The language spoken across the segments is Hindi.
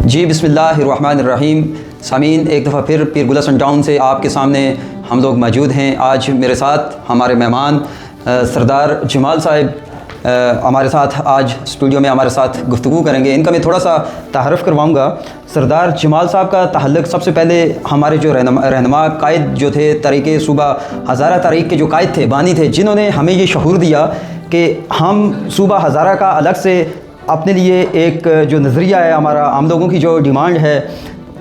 जी बिस्मिल्लाहिर्रहमानिर्रहीम। सामीन, एक दफ़ा फिर पीर गुलशन टाउन से आपके सामने हम लोग मौजूद हैं। आज मेरे साथ हमारे मेहमान सरदार जमाल साहब हमारे साथ आज स्टूडियो में हमारे साथ गुफ्तगू करेंगे। इनका मैं थोड़ा सा तारफ़ करवाऊँगा। सरदार जमाल साहब का ताल्लुक़ सबसे पहले हमारे जो रहनुमा कायद जो थे तरीक़े सूबा हज़ारा तहरीक के जो कायद थे, बानी थे, जिन्होंने हमें ये शऊर दिया कि हम सूबा हज़ारा का अलग से अपने लिए एक जो नज़रिया है, हमारा आम लोगों की जो डिमांड है,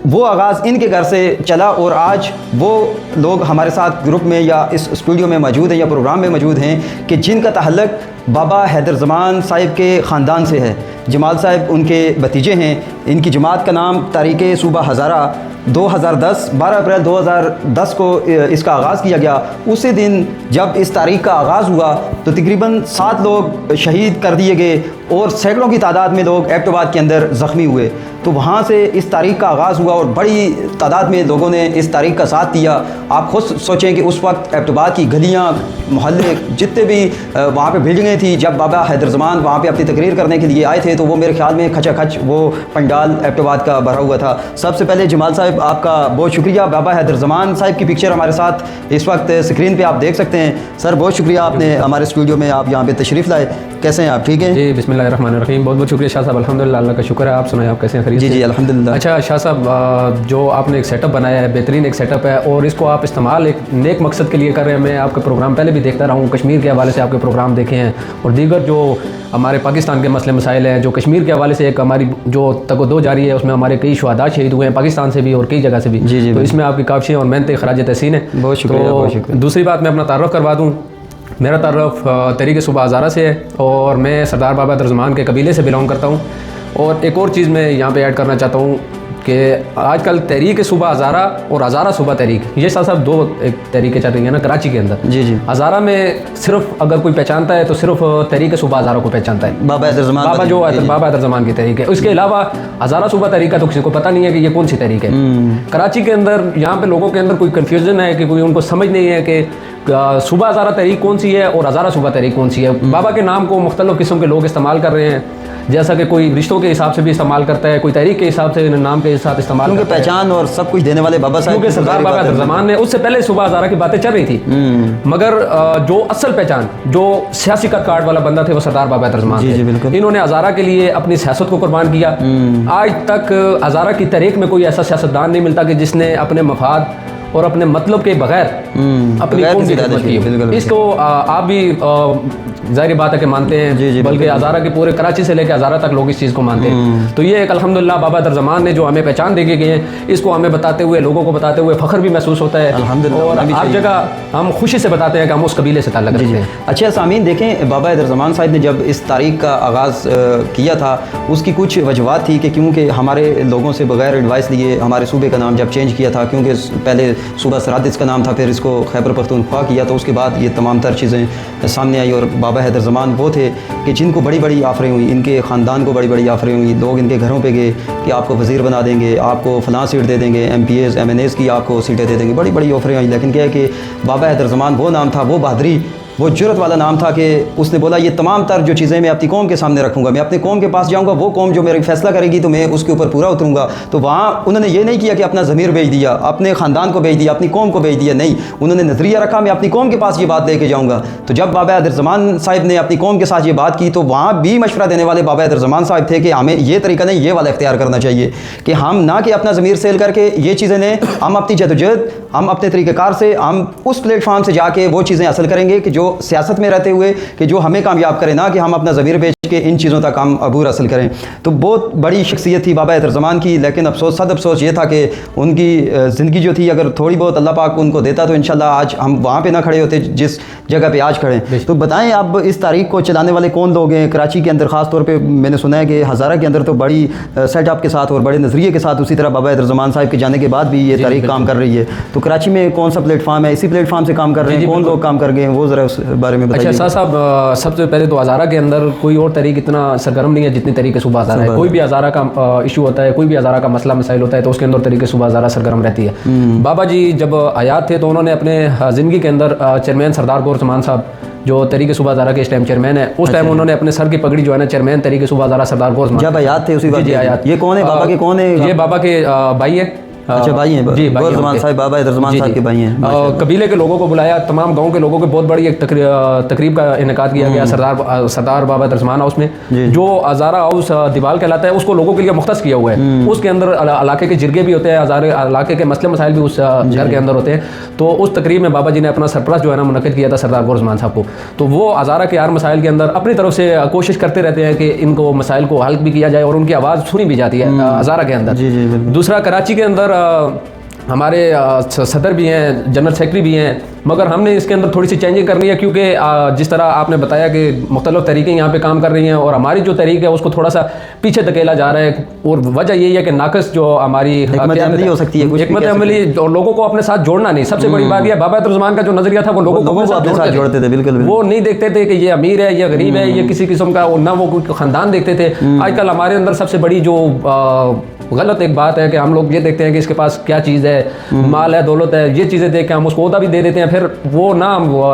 वो आगाज़ इनके घर से चला और आज वो लोग हमारे साथ ग्रुप में या इस स्टूडियो में मौजूद हैं या प्रोग्राम में मौजूद हैं कि जिनका ताल्लुक़ बाबा हैदर ज़मान साहिब के ख़ानदान से है। जमाल साहब उनके भतीजे हैं। इनकी जमात का नाम तारीख़ सूबा हज़ारा 2010 12 अप्रैल 2010 को इसका आगाज़ किया गया। उसी दिन जब इस तारीख़ का आगाज़ हुआ तो तकरीबन 7 लोग शहीद कर दिए गए और सैकड़ों की तादाद में लोग एबटाबाद के अंदर ज़ख्मी हुए। तो वहाँ से इस तारीख़ का आगाज़ हुआ और बड़ी तादाद में लोगों ने इस तारीख़ का साथ दिया। आप खुद सोचें कि उस वक्त एबटाबाद की गलियाँ, मोहल्ले, जितने भी वहाँ पे बिल्डिंगें थी, जब बाबा हैदर ज़मान वहाँ पे अपनी तकरीर करने के लिए आए थे तो वो मेरे ख्याल में खचाखच वो पंडाल एबटाबाद का भरा हुआ था। सबसे पहले जमाल साहब आपका बहुत शुक्रिया। बाबा हैदर ज़मान साहब की पिक्चर हमारे साथ इस वक्त स्क्रीन पे आप देख सकते हैं। सर बहुत शुक्रिया, आपने हमारे स्टूडियो में आप यहाँ पे तशरीफ़ लाए। कैसे हैं आप? ठीक हैं जी, बिस्मिल्लाहिर्रहमानिर्रहीम। बहुत बहुत शुक्रिया शाह साहब। अल्हम्दुलिल्लाह, अल्लाह का शुक्र है। आप सुनाएं, आप कैसे हैं? जी जी अल्हम्दुलिल्लाह। अच्छा शाह साहब, जो आपने एक सेटअप बनाया है, बेहतरीन एक सेटअप है और इसको आप इस्तेमाल एक नेक मकसद के लिए कर रहे हैं। मैं आपके प्रोग्राम पहले भी देखता रहा हूँ, कश्मीर के हवाले से आपके प्रोग्राम देखे हैं और दीगर जो हमारे पाकिस्तान के मसले मसाइल हैं, जो कश्मीर के हवाले से एक हमारी जो तगदो जारी है, उसमें हमारे कई शहादा शहीद हुए हैं पाकिस्तान से भी और कई जगह से भी। जी जी, तो इसमें आपकी काफ़ी और मेहनत खराज तहसीन है। बहुत शुक्रिया, बहुत शुक्रिया। दूसरी बात, मैं अपना तारुफ करवा दूँ। मेरा तारुफ तहरीक सूबा हज़ारा से है और मैं सरदार बाबा हैदर ज़मान के कबीले से बिलोंग करता हूँ। और एक और चीज़ मैं यहाँ पे ऐड करना चाहता हूँ कि आजकल तहरीक सूबा हज़ारा और हज़ारा सूबा तहरीक, ये साथ दो एक तहरीकें चल रही हैं ना कराची के अंदर। जी जी। हज़ारा में सिर्फ अगर कोई पहचानता है तो सिर्फ तहरीक सूबा हज़ारा को पहचानता है, बाबा हैदर ज़मान, बाबा हैदर ज़मान की तहरीक है। उसके अलावा हज़ारा सूबा तहरीक का तो किसी को पता नहीं है कि ये कौन सी तहरीक है। कराची के अंदर यहाँ पे लोगों के अंदर कोई कन्फ्यूजन है कि कोई उनको समझ नहीं है कि सूबा हज़ारा तहरीक कौन सी है और हज़ारा सूबा तहरीक कौन सी है। बाबा के नाम को मुख्तलिफ़ किस्म के लोग इस्तेमाल कर रहे हैं, जैसा कि कोई रिश्तों के हिसाब से भी इस्तेमाल करता है, कोई तहरीक के हिसाब से नाम के साथ इस्तेमाल, क्योंकि पहचान और सब कुछ देने वाले बाबा साहब, क्योंकि सरदार बाबा हैदर ज़मान ने उससे पहले सूबा हज़ारा की बातें चल रही थी, मगर जो असल पहचान, जो सियासी कार्ड वाला बंदा थे वो सरदार बाबा हैदर ज़मान थे। इन्होंने हज़ारा के लिए अपनी सियासत को कुर्बान किया। आज तक हज़ारा की तहरीक में कोई ऐसा सियासतदान नहीं मिलता कि जिसने अपने मफाद और अपने मतलब के बगैर अपनी कौम की खिदमत की। इसको आप भी ज़ाहिर बात है कि मानते हैं, बल्कि हज़ारा के पूरे कराची से लेकर हज़ारा तक लोग इस चीज़ को मानते हैं। तो ये एक अल्हम्दुलिल्लाह बाबा हैदर ज़मान ने जो हमें पहचान दे के गए हैं, इसको हमें बताते हुए, लोगों को बताते हुए फ़ख्र भी महसूस होता है और हर जगह हम खुशी से बताते हैं कि हम उस कबीले से ताल्लुक़ रखते हैं। अच्छा सामीन, देखें बाबा हैदर ज़मान साहब ने जब इस तारीख़ का आगाज़ किया था, उसकी कुछ वजूहात थी कि क्योंकि हमारे लोगों से बगैर एडवाइस लिए हमारे सूबे का नाम जब चेंज किया था, क्योंकि पहले सूबा सराद इसका नाम था, फिर इसको खैबर पख्तूनख्वा किया, तो उसके बाद ये तमाम तर चीज़ें सामने आई। और बाबा हैदर ज़मान वो थे कि जिनको बड़ी बड़ी ऑफ़रें हुई, इनके ख़ानदान को बड़ी बड़ी ऑफ़रें हुई, लोग इनके घरों पे गए कि आपको वज़ीर बना देंगे, आपको फ़लाँ सीट दे देंगे, MPAs MNAs की आपको सीटें दे देंगे, बड़ी बड़ी ऑफ़रें आई। लेकिन क्या है कि बाबा हैदर ज़मान वो नाम था, वो बहादरी, वो जुर्रत वाला नाम था कि उसने बोला ये तमाम तर जो चीज़ें मैं अपनी कौम के सामने रखूँगा, मैं अपने कौम के पास जाऊँगा, वो कौम जो मेरा फैसला करेगी तो मैं उसके ऊपर पूरा उतरूँगा। तो वहाँ उन्होंने ये नहीं किया कि अपना ज़मीर बेच दिया, अपने ख़ानदान को बेच दिया, अपनी कौम को बेच दिया, नहीं, उन्होंने नज़रिया रखा मैं अपनी कौम के पास ये बात लेके जाऊँगा। तो जब बाबा हैदर ज़मान साहब ने अपनी कौम के साथ ये बात की तो वहाँ भी मशवरा देने वाले बाबा हैदर ज़मान साहब थे कि हमें ये तरीका नहीं, ये वाला इख्तियार करना चाहिए कि हम ना कि अपना ज़मीर सेल करके ये चीज़ें लें, हम अपनी जदोजहद, हम अपने तरीक़ेकार से हम उस प्लेटफॉर्म से जाके वो चीज़ें हासिल करेंगे कि जो सियासत में रहते हुए कि जो हमें कामयाब करें, ना कि हम अपना ज़मीर बेच के इन चीज़ों तक हम अबूर हासिल करें। तो बहुत बड़ी शख्सियत थी बाबा हैदर ज़मान की, लेकिन अफसोस, सद अफसोस ये था कि उनकी ज़िंदगी जो थी, अगर थोड़ी बहुत अल्लाह पाक उनको देता तो इंशाल्लाह आज हम वहाँ पे ना खड़े होते जिस जगह पे आज खड़े हैं। तो बताएं अब इस तारीख़ को चलाने वाले कौन लोग हैं कराची के अंदर? ख़ास तौर पे मैंने सुना है कि हज़ारा के अंदर तो बड़ी सेटअप के साथ और बड़े नज़रिए के साथ, उसी तरह बाबा हैदर ज़मान साहब के जाने के बाद भी ये तारीख़ काम कर रही है। तो कराची में कौन सा प्लेटफॉर्म है, इसी प्लेटफॉर्म से काम कर रहे हैं, कौन लोग काम कर गए हैं, वो ज़रा उस बारे में बताइए। अच्छा साहब, सबसे पहले तो हज़ारा के अंदर कोई और तरीक़ इतना सरगर्म नहीं है जितनी तरीके सूबा हज़ारा है। कोई भी हज़ारा का इशू होता है, कोई भी हज़ारा का मसला मसाइल होता है तो उसके अंदर तरीके सूबा हज़ारा सरगर्म रहती है। बाबा जी जब हयात थे तो उन्होंने अपने ज़िंदगी के अंदर चेयरमैन सरदार गौर चमान साहब जो तहरीक सूबा हज़ारा के इस टाइम चेयरमैन है, उस टाइम उन्होंने अपने सर की पगड़ी जो है ना चेयरमैन तहरीक सूबा हज़ारा सरदार गौर जब आयात थे उसी वक्त। जी आयात। ये कौन है बाबा के, कौन है? ये बाबा के भाई है। अच्छा भाई हैं जी, गौर ज़मान साहब, बाबा हैदरज़मान साहब के भाई हैं। कबीले के लोगों को बुलाया, तमाम गांव के लोगों के बहुत बड़ी एक तकरीब का इनेकाद किया गया सरदार बाबा हैदरज़मान हाउस में, जो हज़ारा हाउस दीवाल कहलाता है, उसको लोगों के लिए मुख्तस किया हुआ है। उसके अंदर इलाके के जिरगे भी होते हैं, हज़ारे इलाके के मसले मसाइल भी उस घर के अंदर होते हैं। तो उस तकरीब में बाबा जी ने अपना सरपरस्त जो है ना मुनक़िद किया था सरदार गौर ज़मान साहब को। तो वो हज़ारा के हर मसाइल के अंदर अपनी तरफ से कोशिश करते रहते हैं कि इनको मसाइल को हल भी किया जाए और उनकी आवाज़ सुनी भी जाती है हज़ारा के अंदर। दूसरा, कराची के अंदर हमारे सदर भी हैं, जनरल सेक्रेटरी भी हैं, मगर हमने इसके अंदर थोड़ी सी चेंजिंग करनी है, क्योंकि जिस तरह आपने बताया कि मुख्तलिफ तरीक़े यहाँ पे काम कर रही हैं और हमारी जो तरीक़ है उसको थोड़ा सा पीछे धकेला जा रहा है। और वजह यही है कि नाकस जो हमारी हिकमत अमली हो सकती है, हिकमत अमली और लोगों को अपने साथ जोड़ना नहीं। सबसे बड़ी बात यह, बाबा हैदरज़मान का जो नज़रिया था वो लोगों को अपने साथ जोड़ते थे। बिल्कुल, वो नहीं देखते थे कि ये अमीर है, ये गरीब है, ये किसी किस्म का, ना वो कोई ख़ानदान देखते थे। आजकल हमारे अंदर सबसे बड़ी जो गलत एक बात है कि हम लोग ये देखते हैं कि इसके पास क्या चीज़ है, माल है, दौलत है, ये चीज़ें देख के हम उसको ओहदा भी दे देते हैं, फिर वो ना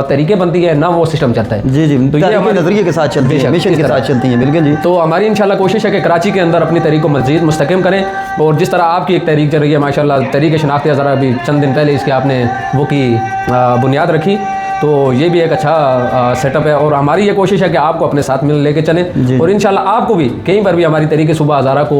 तरीके बनती है ना वो सिस्टम चलता है। जी जी, तो ये हमारे नज़रिए के साथ चलती है, मिशन के साथ चलती है। बिल्कुल जी। तो हमारी इंशाल्लाह कोशिश है कि कराची के अंदर अपनी तहरीक को मज़ीद मुस्तकम करें, और जिस तरह आपकी एक तहरीक चल रही है माशाल्लाह, तहरीक शनाख्त हज़ारा, अभी चंद दिन पहले इसके आपने वो की बुनियाद रखी, तो ये भी एक अच्छा सेटअप है। और हमारी ये कोशिश है कि आपको अपने साथ मिल लेके चलें, और इंशाल्लाह आपको भी कहीं पर भी हमारी तहरीक सूबा हज़ारा को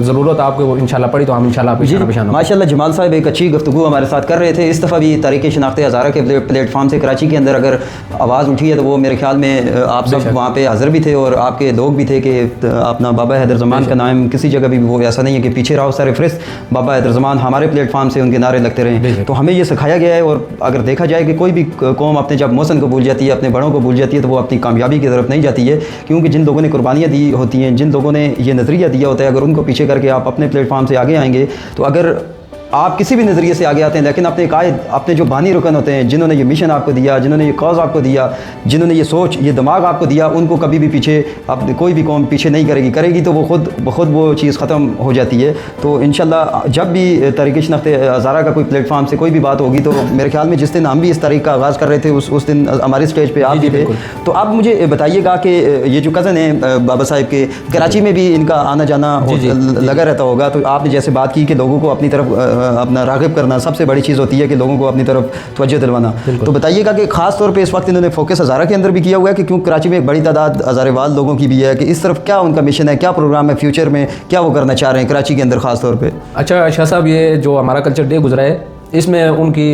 ज़रूरत आपको इंशाल्लाह पड़ी तो हम इंशाल्लाह आपको माशाल्लाह जमाल साहब एक अच्छी गुफ्तगू हमारे साथ कर रहे थे। इस दफ़ा भी तहरीक शनाख्त हज़ारा के प्लेटफॉर्म से कराची के अंदर अगर आवाज़ उठी है तो वो मेरे ख्याल में आप सब वहाँ पे हाज़िर भी थे और आपके लोग भी थे कि अपना बाबा हैदरज़मान का नाम किसी जगह भी वो ऐसा नहीं है कि पीछे रहो, सारे फरिस्त बाबा हैदरज़मान हमारे प्लेटफॉर्म से उनके नारे लगते रहे। तो हमें ये सिखाया गया है, और अगर देखा जाए कि कोई भी कौम अपने जब मौसन को भूल जाती है, अपने बड़ों को भूल जाती है, तो वो अपनी कामयाबी की तरफ नहीं जाती है, क्योंकि जिन लोगों ने कुर्बानियाँ दी होती हैं, जिन लोगों ने ये नज़रिया दिया होता है, अगर उनको पीछे करके आप अपने प्लेटफॉर्म से आगे आएंगे, तो अगर आप किसी भी नज़रिए से आगे आते हैं, लेकिन अपने कायद, अपने जो बानी रुकन होते हैं, जिन्होंने ये मिशन आपको दिया, जिन्होंने ये कॉज आपको दिया, जिन्होंने ये सोच, ये दिमाग आपको दिया, उनको कभी भी पीछे कोई भी कौम पीछे नहीं करेगी तो वो खुद वो चीज़ ख़त्म हो जाती है। तो इंशाल्लाह जब भी तहरीक शनाख्त हज़ारा का कोई प्लेटफॉर्म से कोई भी बात होगी, तो मेरे ख्याल में जिस दिन हम भी इस तारीख का आगाज़ कर रहे थे उस दिन हमारी स्टेज पर आप भी थे। तो आप मुझे बताइएगा कि ये जो कज़न है बाबा साहिब के, कराची में भी इनका आना जाना लगा रहता होगा, तो आपने जैसे बात की कि लोगों को अपनी तरफ अपना राग़िब करना सबसे बड़ी चीज़ होती है, कि लोगों को अपनी तरफ तवज्जो दिलवाना। तो बताइएगा कि ख़ास तौर पे इस वक्त इन्होंने फोकस हज़ारा के अंदर भी किया हुआ है, कि क्यों कराची में एक बड़ी तादाद हज़ारेवाल लोगों की भी है, कि इस तरफ क्या उनका मिशन है, क्या प्रोग्राम है, फ्यूचर में क्या वो करना चाह रहे हैं कराची के अंदर ख़ास तौर पर? अच्छा शाह साहब, ये जो हमारा कल्चर डे गुजरा है, इसमें उनकी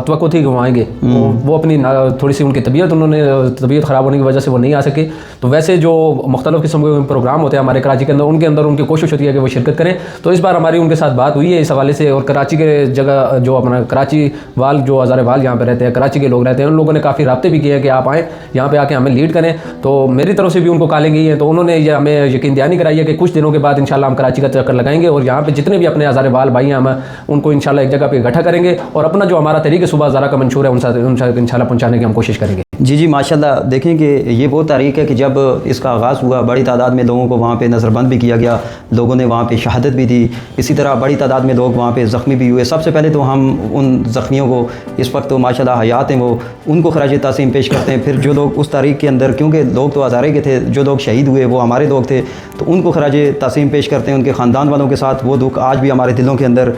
तवक्को थी कि वो आएंगे। वो अपनी थोड़ी सी उनकी तबीयत ख़राब होने की वजह से वो नहीं आ सके। तो वैसे जो मुख्तलिफ़ किस्म के प्रोग्राम होते हैं हमारे कराची के अंदर, उनके अंदर उनकी कोशिश होती है कि वो शिरकत करें। तो इस बार हमारी उनके साथ बात हुई है इस हवाले से, और कराची के जगह जो अपना कराची वाल जो हज़ारे वाल यहाँ पर रहते हैं, कराची के लोग रहते हैं, उन लोगों ने काफ़ी राब्ते भी किए हैं कि आप आएँ यहाँ पर आके हमें लीड करें। तो मेरी तरफ से भी उनको कॉलें गई हैं, तो उन्होंने ये हमें यकीन दहानी कराई है कि कुछ दिनों के बाद इंशाल्लाह हम कराची का चक्कर लगाएंगे, और यहाँ पर जितने भी अपने हज़ारे वाल भाई हैं हम उनको इंशाल्लाह एक जगह पर इकट्ठा करेंगे, और अपना जो हमारा तहरीक सूबा हज़ारा का मंशूर है उनसे इंशाल्लाह पहुँचाने की हम कोशिश करेंगे। जी माशाल्लाह, देखें कि ये वो तारीख़ है कि जब इसका आगाज़ हुआ बड़ी तादाद में लोगों को वहाँ पे नज़रबंद भी किया गया, लोगों ने वहाँ पे शहादत भी दी, इसी तरह बड़ी तादाद में लोग वहाँ पे ज़ख्मी भी हुए। सबसे पहले तो हम उन ज़ख्मियों को, इस वक्त तो माशाल्लाह हयात हैं वो, उनको खराज तासीम पेश करते हैं। फिर जो लोग उस तारीख़ के अंदर, क्योंकि लोग तो हज़ारे के थे, जो लोग शहीद हुए वो हमारे लोग थे, तो उनको खराज तासीम पेश करते हैं। उनके ख़ानदान वालों के साथ वो दुख आज भी हमारे दिलों के अंदर,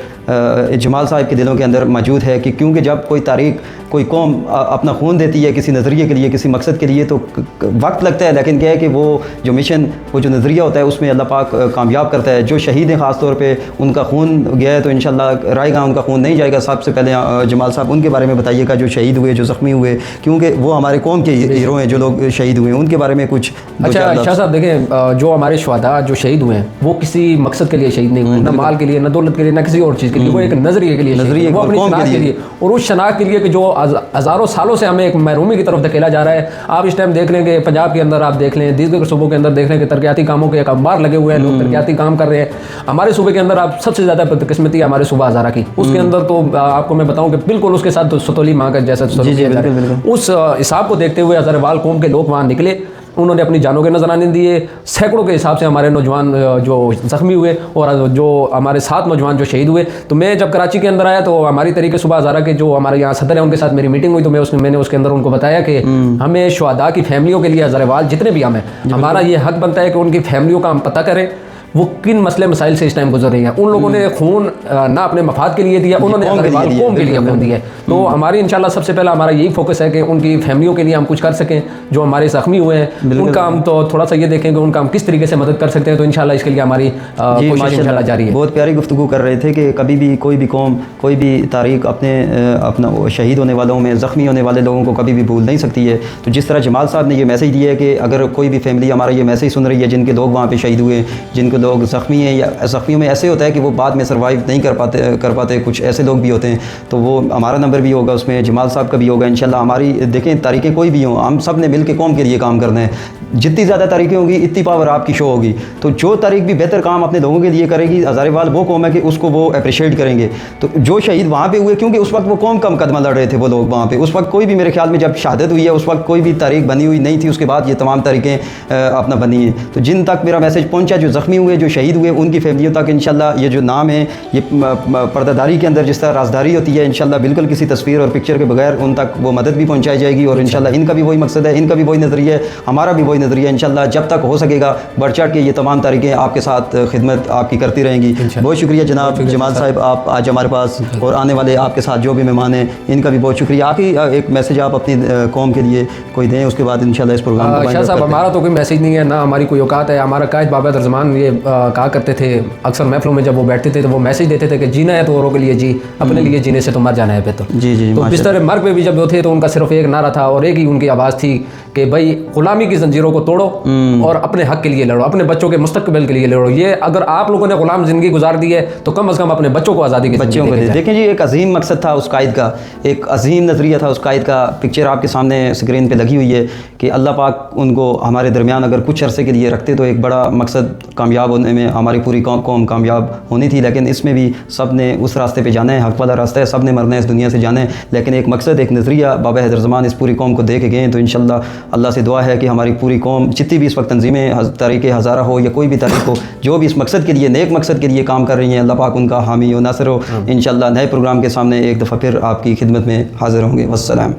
जमाल साहब के दिलों के अंदर मौजूद है, कि क्योंकि जब कोई तारीख़, कोई कौम अपना खून देती है किसी नज़रिए के लिए, किसी मकसद के लिए, तो वक्त लगता है, लेकिन क्या है कि वो जो मिशन, वो जो नज़रिया होता है, उसमें अल्लाह पाक कामयाब करता है। जो शहीद हैं ख़ास तौर पे, उनका खून गया है तो इंशाल्लाह रहेगा, उनका खून नहीं जाएगा। सबसे पहले जमाल साहब उनके बारे में बताइएगा, जो शहीद हुए, जो ज़ख्मी हुए, क्योंकि वो हमारे कौम के हीरो हैं, जो लोग शहीद हुए, उनके बारे में कुछ। अच्छा शाह साहब, देखें जो हमारे शुहदा जो शहीद हुए हैं, वो किसी मकसद के लिए शहीद नहीं हुए, ना माल के लिए, ना दौलत के लिए, ना किसी और चीज़ के लिए, वो एक नज़रिए के लिए, वो अपनी शनाख्त के लिए, और उस शनाख्त के लिए कि जो हज़ारों सालों से हमें एक महरूमी की तरफ धकेला जा रहा है। आप इस टाइम देख लें कि पंजाब के अंदर, आप देख लें दीगर सूबों के अंदर, देख लें कि तरक्याती कामों के एक अंबार लगे हुए हैं, लोग तरक्याती काम कर रहे हैं। हमारे सूबे के अंदर आप सबसे ज़्यादा बदकिस्मती हमारे सूबा हज़ारा की, उसके अंदर तो आपको मैं बताऊँ कि बिल्कुल उसके साथ सतोली माँ का जैसा उस हिसाब को देखते हुए हज़ारेवाल कौम के लोग वहाँ निकले, उन्होंने अपनी जानों के नजराने दिए। सैकड़ों के हिसाब से हमारे नौजवान जो जख्मी हुए और जो हमारे 7 नौजवान जो शहीद हुए। तो मैं जब कराची के अंदर आया तो हमारी तरीके सुबह हज़ारा के जो हमारे यहाँ सदर है उनके साथ मेरी मीटिंग हुई, तो मैंने उसके अंदर उनको बताया कि हमें शुहदा की फैमिलियों के लिए, हज़ारवाल जितने भी हम हैं, हमारा ये हक बनता है कि उनकी फैमिलियों का हम पता करें वो किन मसले मसाइल से इस टाइम गुजर रही हैं। उन लोगों ने खून ना अपने मफाद के लिए दिया, उन्होंने कौम के लिए खून दिया। तो हमारी इंशाल्लाह सबसे पहला हमारा यही फोकस है कि उनकी फैमिलियों के लिए हम कुछ कर सकें। जो हमारे जख्मी हुए हैं उनका हम तो थोड़ा सा ये देखें कि उनका हम किस तरीके से मदद कर सकते हैं। तो इंशाल्लाह इसके लिए हमारी कोशिश इंशाल्लाह जारी है। बहुत प्यारी गुफ्तगू कर रहे थे कि कभी भी कोई भी कौम, कोई भी तारीख अपना शहीद होने वालों में, ज़ख्मी होने वाले लोगों को कभी भी भूल नहीं सकती है। तो जिस तरह जमाल साहब ने ये मैसेज दिया है कि अगर कोई भी फैमिली हमारा ये मैसेज सुन रही है जिनके लोग वहाँ पर शहीद हुए, जिनके लोग ज़ख्मी हैं, या ज़ख्मियों में ऐसे होता है कि वो बाद में सर्वाइव नहीं कर पाते, कुछ ऐसे लोग भी होते हैं, तो वो हमारा नंबर भी होगा उसमें, जमाल साहब का भी होगा इंशाल्लाह। हमारी देखें तारीखें कोई भी हों, हम सब ने मिल के कौम के लिए काम करना है। जितनी ज़्यादा तारीखें होंगी इतनी पावर आपकी शो होगी। तो जो तारीख भी बेहतर काम अपने लोगों के लिए करेगी, हज़ारेवाल वो कौम है कि उसको वो अप्रिशिएट करेंगे। तो जो शहीद वहाँ पे हुए, क्योंकि उस वक्त वो कौम का मुकदमा लड़ रहे थे वो लोग वहाँ पे, उस वक्त कोई भी, मेरे ख्याल में जब शहादत हुई है उस वक्त कोई भी तारीख बनी हुई नहीं थी, उसके बाद ये तमाम तारीखें अपना बनी हैं। तो जिन तक मेरा मैसेज पहुँचा, जो ज़ख्मी हुए, जो शहीद हुए, उनकी फैमिलियों तक इंशाल्लाह ये जो नाम है, ये पर्दादारी के अंदर जिस तरह राजदारी होती है, इंशाल्लाह बिल्कुल किसी तस्वीर और पिक्चर के बगैर उन तक वो मदद भी पहुँचाई जाएगी। और इंशाल्लाह इनका भी वही मकसद है, इनका भी वही नज़रिया है, हमारा भी वही नज़रिया है। इंशाल्लाह जब तक हो सकेगा बढ़ चढ़ के ये तमाम तारीखें आपके साथ खिदमत आपकी करती रहेंगी। बहुत शुक्रिया जनाब जमाल साहब, आप आज हमारे पास, और आने वाले आपके साथ जो भी मेहमान हैं इनका भी बहुत शुक्रिया। आप ही एक मैसेज आप अपनी कौम के लिए कोई दें, उसके बाद इंशाल्लाह इस प्रोग्राम को। शाह साहब, हमारा तो कोई मैसेज नहीं है, ना हमारी कोई औकात है। हमारा कायद बाबा दरजमान ये कहा करते थे अक्सर महफिलों में, जब वो बैठते थे तो वो मैसेज देते थे कि जीना है तो औरों के लिए जी, अपने लिए जीने से तो मर जाना है बेहतर। जी जी। तो बिस्तर मर्ग पे भी जब वो थे तो उनका सिर्फ एक नारा था और एक ही उनकी आवाज़ थी कि भाई गुलामी की जंजीरों को तोड़ो और अपने हक के लिए लड़ो, अपने बच्चों के मुस्तकबिल के लिए लड़ो। ये अगर आप लोगों ने गुलाम ज़िंदगी गुजार दी है तो कम से कम अपने बच्चों को आज़ादी के बच्चों को देखें जी। एक अजीम मकसद था उस कायद का, एक अजीम नज़रिया था उस कायद का। पिक्चर आपके सामने स्क्रीन पे लगी हुई है कि अल्लाह पाक उनको हमारे दरमियान अगर कुछ अरसे के लिए रखते तो एक बड़ा मकसद कामयाब होने में हमारी पूरी कौम कामयाब होनी थी। लेकिन इसमें भी सब ने उस रास्ते पे जाना है, हक वाला रास्ता है, सब ने मरना है, इस दुनिया से जाना है। लेकिन एक मकसद, एक नज़रिया बाबा हैदर ज़मान इस पूरी कौम को दे के गए। तो इंशाल्लाह अल्लाह से दुआ है कि हमारी पूरी कौम, जितनी भी इस वक्त तंजीमें, तारीख़ हज़ारा हो या कोई भी तारीख हो, जो भी इस मकसद के लिए, नेक मकसद के लिए काम कर रही हैं, अल्लाह पाक उनका हामी और नासिर हो। इंशाल्लाह नए प्रोग्राम के सामने एक दफ़ा फिर आपकी खिदमत में हाज़िर होंगे। वस्सलाम।